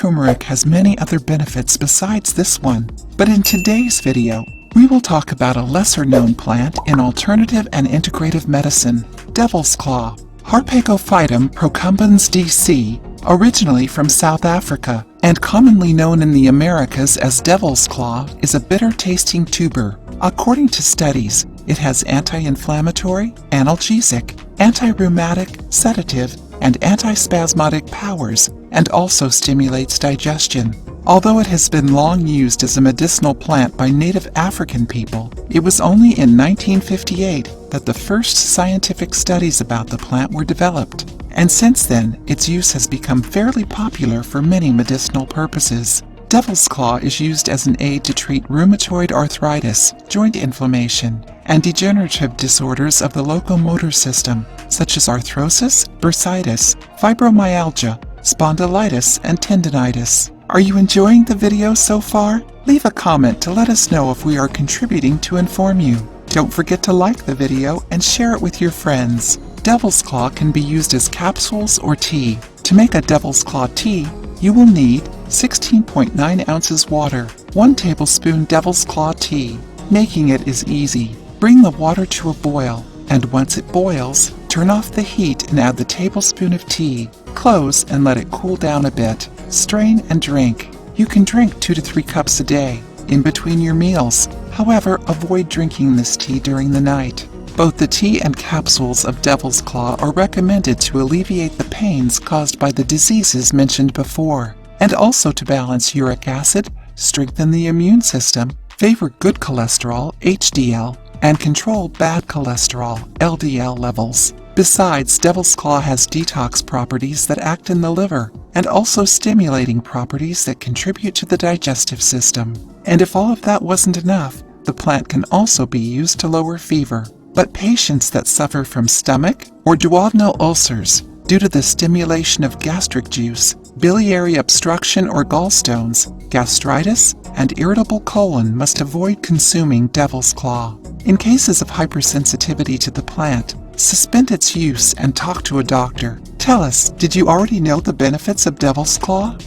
turmeric has many other benefits besides this one, but in today's video, we will talk about a lesser-known plant in alternative and integrative medicine, devil's claw. Harpagophytum procumbens DC, originally from South Africa, and commonly known in the Americas as devil's claw, is a bitter-tasting tuber. According to studies, it has anti-inflammatory, analgesic, anti-rheumatic, sedative, and antispasmodic powers, and also stimulates digestion. Although it has been long used as a medicinal plant by native African people, it was only in 1958 that the first scientific studies about the plant were developed, and since then its use has become fairly popular for many medicinal purposes. Devil's claw is used as an aid to treat rheumatoid arthritis, joint inflammation, and degenerative disorders of the locomotor system, such as arthrosis, bursitis, fibromyalgia, spondylitis, and tendinitis. Are you enjoying the video so far? Leave a comment to let us know if we are contributing to inform you. Don't forget to like the video and share it with your friends. Devil's claw can be used as capsules or tea. To make a devil's claw tea, you will need 16.9 ounces water, 1 tablespoon devil's claw tea. Making it is easy. Bring the water to a boil, and once it boils, turn off the heat and add the tablespoon of tea. Close and let it cool down a bit. Strain and drink. You can drink 2 to 3 cups a day, in between your meals. However, avoid drinking this tea during the night. Both the tea and capsules of devil's claw are recommended to alleviate the pains caused by the diseases mentioned before, and also to balance uric acid, strengthen the immune system, favor good cholesterol, HDL, and control bad cholesterol, LDL levels. Besides, devil's claw has detox properties that act in the liver, and also stimulating properties that contribute to the digestive system. And if all of that wasn't enough, the plant can also be used to lower fever. But patients that suffer from stomach or duodenal ulcers due to the stimulation of gastric juice, biliary obstruction or gallstones, gastritis, and irritable colon must avoid consuming devil's claw. In cases of hypersensitivity to the plant, suspend its use and talk to a doctor. Tell us, did you already know the benefits of devil's claw?